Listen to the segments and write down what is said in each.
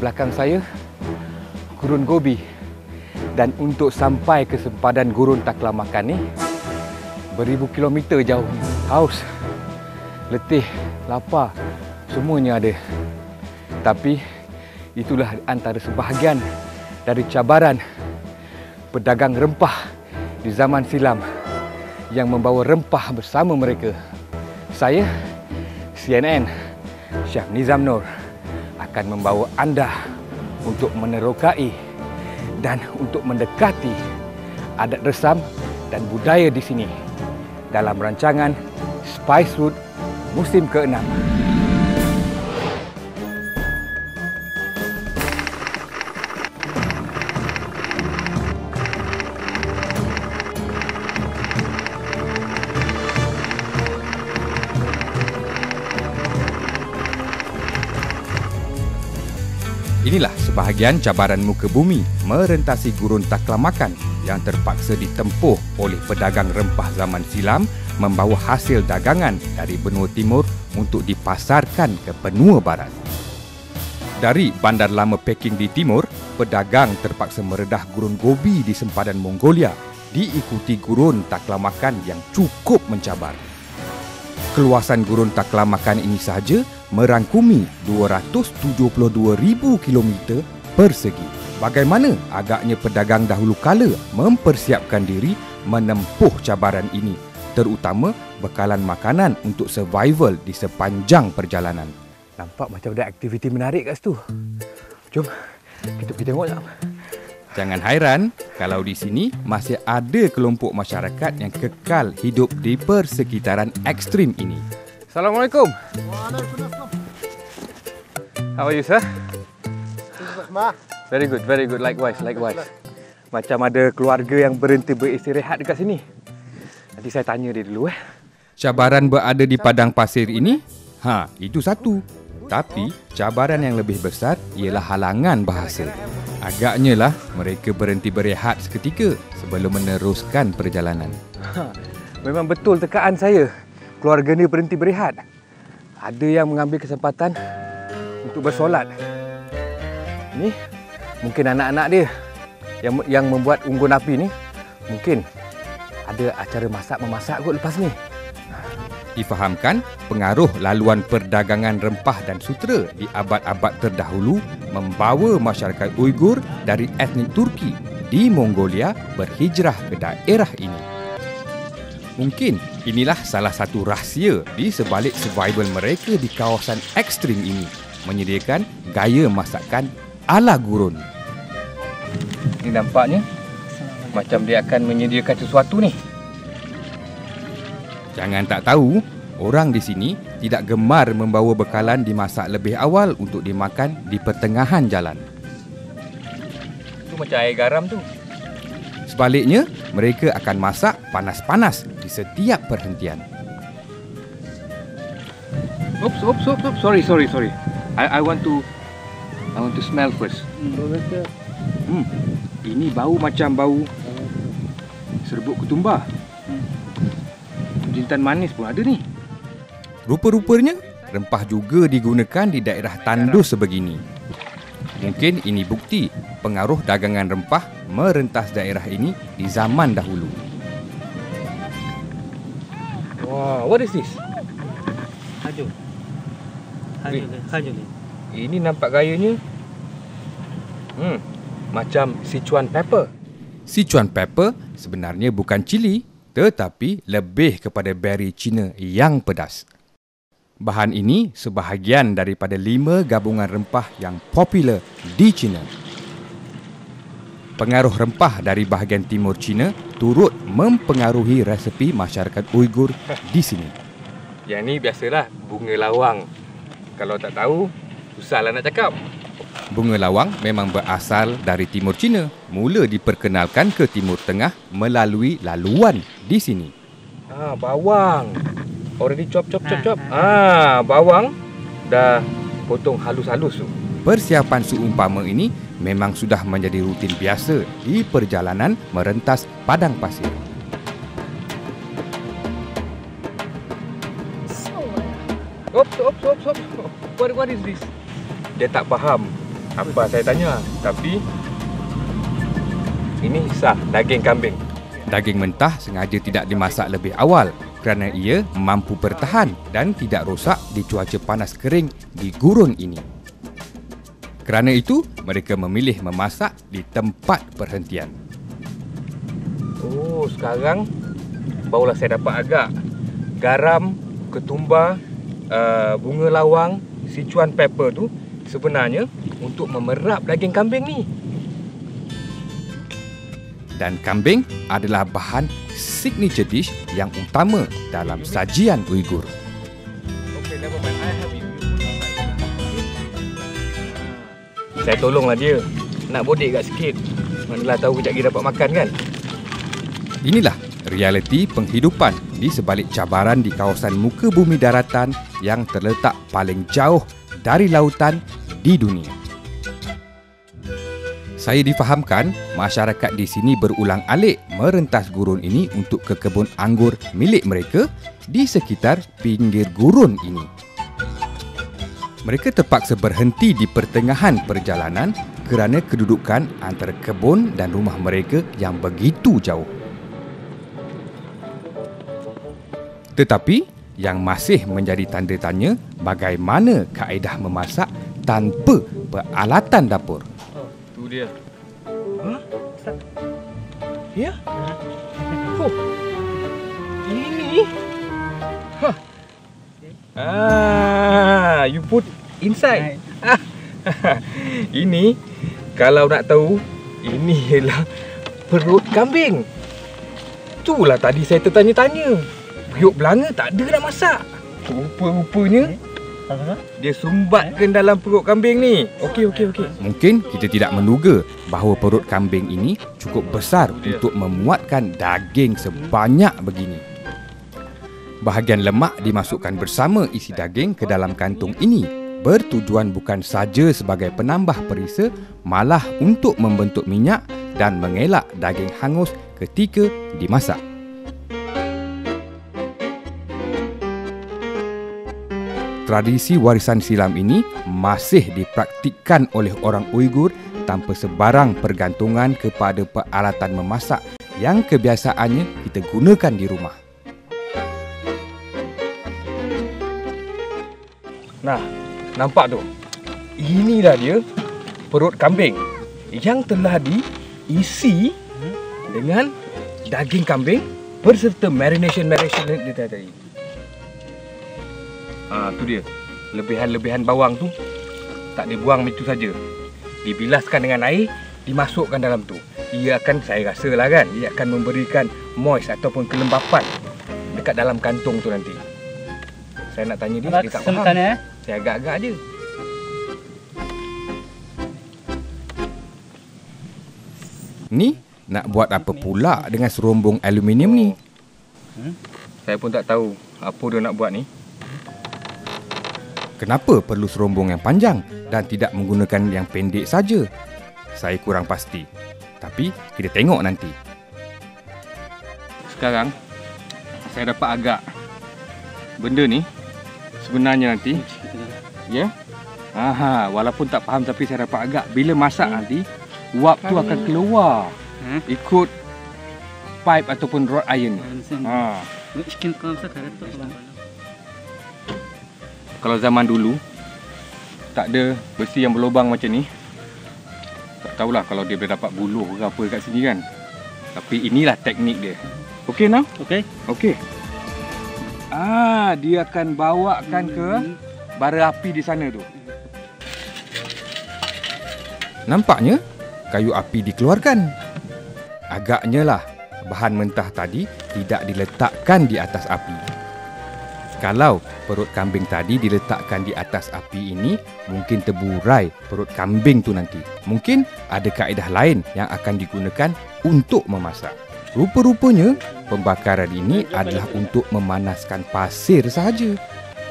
belakang saya Gurun Gobi. Dan untuk sampai ke sempadan Gurun Taklamakan ni beribu kilometer jauh. Haus, letih, lapar, semuanya ada. Tapi itulah antara sebahagian dari cabaran pedagang rempah di zaman silam yang membawa rempah bersama mereka. Saya, CNN, Syah Nizam Nur, akan membawa anda untuk menerokai dan untuk mendekati adat resam dan budaya di sini dalam rancangan Spice Route musim ke-6. Inilah sebahagian cabaran muka bumi merentasi Gurun Taklamakan yang terpaksa ditempuh oleh pedagang rempah zaman silam membawa hasil dagangan dari benua timur untuk dipasarkan ke benua barat. Dari bandar lama Peking di timur, pedagang terpaksa meredah Gurun Gobi di sempadan Mongolia, diikuti Gurun Taklamakan yang cukup mencabar. Keluasan Gurun Taklamakan ini sahaja merangkumi 272,000 kilometer persegi. Bagaimana agaknya pedagang dahulu kala mempersiapkan diri menempuh cabaran ini, terutama bekalan makanan untuk survival di sepanjang perjalanan. Nampak macam ada aktiviti menarik kat situ. Jom, kita pergi tengok jap. Jangan hairan kalau di sini masih ada kelompok masyarakat yang kekal hidup di persekitaran ekstrim ini. Assalamualaikum. Waalaikumsalam. How are you, sir? Ma. Very good, very good. Likewise, likewise. Macam ada keluarga yang berhenti beristirahat dekat sini. Nanti saya tanya dia dulu. Cabaran berada di padang pasir ini, itu satu. Tapi cabaran yang lebih besar ialah halangan bahasa. Agaknya lah mereka berhenti berehat seketika sebelum meneruskan perjalanan. Memang betul tekaan saya. Keluarga ni berhenti berehat. Ada yang mengambil kesempatan untuk bersolat. Ni mungkin anak-anak dia yang membuat unggun api ni. Mungkin ada acara masak-memasak kot lepas ni. Difahamkan pengaruh laluan perdagangan rempah dan sutera di abad-abad terdahulu membawa masyarakat Uyghur dari etnik Turki di Mongolia berhijrah ke daerah ini. Mungkin inilah salah satu rahsia di sebalik survival mereka di kawasan ekstrim ini, menyediakan gaya masakan ala Gurun. Ini nampaknya macam dia akan menyediakan sesuatu ni. Jangan tak tahu, orang di sini tidak gemar membawa bekalan dimasak lebih awal untuk dimakan di pertengahan jalan. Itu macam air garam tu. Sebaliknya, mereka akan masak panas-panas di setiap perhentian. Oops. Sorry. I want to smell first. Ini bau macam bau serbuk ketumbar. Jintan manis pun ada ni. Rupa-rupanya, rempah juga digunakan di daerah tandus sebegini. Mungkin ini bukti pengaruh dagangan rempah merentas daerah ini di zaman dahulu. Wow, what is this? Hajur. Ini nampak gayanya macam Sichuan pepper. Sichuan pepper sebenarnya bukan cili, tetapi lebih kepada beri Cina yang pedas. Bahan ini sebahagian daripada 5 gabungan rempah yang popular di China. Pengaruh rempah dari bahagian timur China turut mempengaruhi resepi masyarakat Uyghur di sini. Yang ni biasalah bunga lawang. Kalau tak tahu, susahlah nak cakap. Bunga lawang memang berasal dari timur China, mula diperkenalkan ke Timur Tengah melalui laluan di sini. Bawang. Already chop. Bawang dah potong halus-halus tu. Persiapan seumpama ini memang sudah menjadi rutin biasa di perjalanan merentas padang pasir. Oops. What is this? Dia tak faham. Apa saya tanya? Tapi ini sah daging kambing. Daging mentah sengaja tidak dimasak lebih awal kerana ia mampu bertahan dan tidak rosak di cuaca panas kering di gurun ini. Kerana itu, mereka memilih memasak di tempat perhentian. Oh, sekarang barulah saya dapat agak. Garam, ketumbar, bunga lawang, Sichuan pepper tu sebenarnya untuk memerap daging kambing ni. Dan kambing adalah bahan signature dish yang utama dalam sajian Uyghur. Okay, never mind. I have it. Saya tolonglah dia. Nak bodek kat sikit. Manalah tahu kejap lagi dapat makan kan? Inilah realiti penghidupan di sebalik cabaran di kawasan muka bumi daratan yang terletak paling jauh dari lautan di dunia. Saya difahamkan masyarakat di sini berulang-alik merentas gurun ini untuk ke kebun anggur milik mereka di sekitar pinggir gurun ini. Mereka terpaksa berhenti di pertengahan perjalanan kerana kedudukan antara kebun dan rumah mereka yang begitu jauh. Tetapi yang masih menjadi tanda tanya bagaimana kaedah memasak tanpa peralatan dapur. Tu dia. Hah? Ya? Oh. Ini? Hah. You put inside. Ini kalau nak tahu, ini ialah perut kambing. Itulah tadi saya tertanya-tanya. Periuk belanga tak ada nak masak. Rupa-rupanya dia sumbatkan dalam perut kambing ni. Okey. Mungkin kita tidak menduga bahawa perut kambing ini cukup besar untuk memuatkan daging sebanyak begini. Bahagian lemak dimasukkan bersama isi daging ke dalam kantung ini bertujuan bukan saja sebagai penambah perisa, malah untuk membentuk minyak dan mengelak daging hangus ketika dimasak. Tradisi warisan silam ini masih dipraktikkan oleh orang Uyghur tanpa sebarang pergantungan kepada peralatan memasak yang kebiasaannya kita gunakan di rumah. Nah, nampak tu? Inilah dia perut kambing yang telah diisi dengan daging kambing berserta marination dia tadi. Tu dia. Lebihan-lebihan bawang tu tak dibuang begitu saja. Dibilaskan dengan air, dimasukkan dalam tu. Ia akan, saya rasalah kan, ia akan memberikan moist ataupun kelembapan dekat dalam kantung tu nanti. Saya nak tanya dia tak faham. Saya agak-agak je. Ni nak buat apa pula dengan serombong aluminium ni? Saya pun tak tahu apa dia nak buat ni. Kenapa perlu serombong yang panjang dan tidak menggunakan yang pendek saja? Saya kurang pasti. Tapi kita tengok nanti. Sekarang saya dapat agak benda ni sebenarnya nanti ya. Walaupun tak faham tapi saya dapat agak bila masak nanti uap tu akan keluar ikut pipe ataupun rod iron. Kalau zaman dulu tak ada besi yang berlubang macam ni, tak tahulah kalau dia boleh dapat buluh ke apa kat sini kan. Tapi inilah teknik dia. Okey now? Okey. Dia akan bawakan ke bara api di sana tu. Nampaknya kayu api dikeluarkan. Agaknya lah bahan mentah tadi tidak diletakkan di atas api. Kalau perut kambing tadi diletakkan di atas api ini, mungkin terburai perut kambing tu nanti. Mungkin ada kaedah lain yang akan digunakan untuk memasak. Rupa-rupanya pembakaran ini adalah untuk memanaskan pasir sahaja.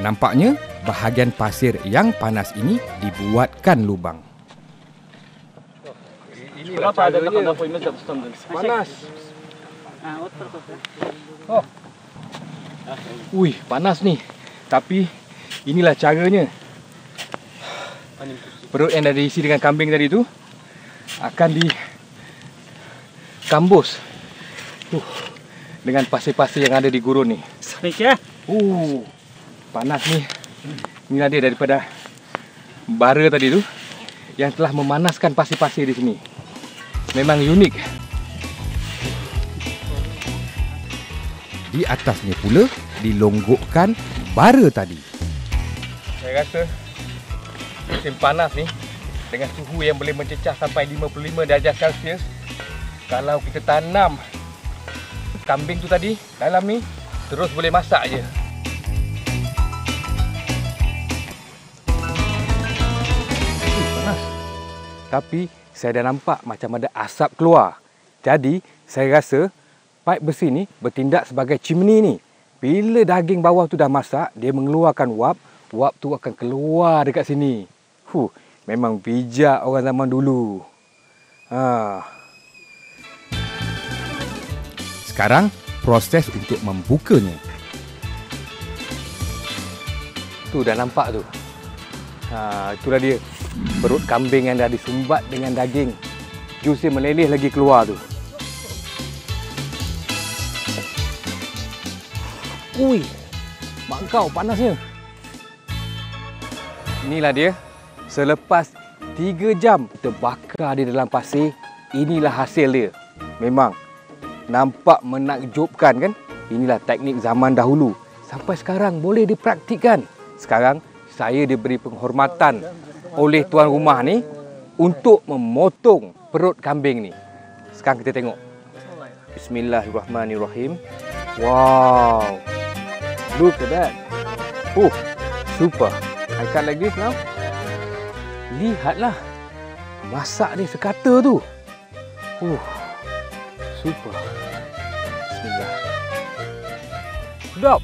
Nampaknya bahagian pasir yang panas ini dibuatkan lubang. Inilah caranya. Panas. Panas ni. Tapi inilah caranya. perut yang dah diisi dengan kambing tadi tu akan dikambus dengan pasir-pasir yang ada di gurun ni. Panas ni. Inilah dia daripada bara tadi tu yang telah memanaskan pasir-pasir di sini. Memang unik. Di atasnya pula dilonggokkan bara tadi. Saya rasa musim panas ni dengan suhu yang boleh mencecah sampai 55 darjah Celsius, kalau kita tanam kambing tu tadi dalam ni, terus boleh masak je. Panas. Tapi saya dah nampak macam ada asap keluar. Jadi saya rasa paip besi ni bertindak sebagai chimney ni. Bila daging bawah tu dah masak, dia mengeluarkan wap. Wap tu akan keluar dekat sini. Memang bijak orang zaman dulu. Sekarang proses untuk membukanya. Tu dah nampak tu. Itulah dia. Perut kambing yang dah disumbat dengan daging. Jus dia meleleh lagi keluar tu. Ui, mak kau panasnya. Inilah dia. Selepas 3 jam terbakar di dalam pasir, inilah hasil dia. Memang nampak menakjubkan kan? Inilah teknik zaman dahulu. Sampai sekarang boleh dipraktikkan. Sekarang saya diberi penghormatan oleh tuan rumah ni untuk memotong perut kambing ni. Sekarang kita tengok. Bismillahirrahmanirrahim. Wow. Look at that. Super. I cut like this now. Lihatlah. Masak dia sekata tu. Super. Bismillah. Sedap.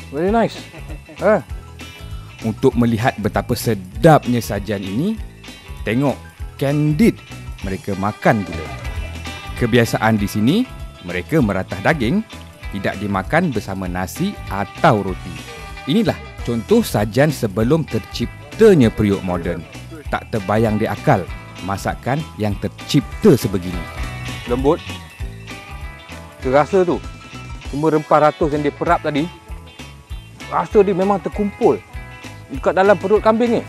Very nice. Untuk melihat betapa sedapnya sajian ini, tengok candid mereka makan pula. Kebiasaan di sini, mereka meratah daging tidak dimakan bersama nasi atau roti. Inilah contoh sajian sebelum terciptanya periuk moden. Tak terbayang di akal masakan yang tercipta sebegini. Lembut. Terasa tu. Semua rempah ratus yang dia perap tadi, rasa dia memang terkumpul dekat dalam perut kambing ni.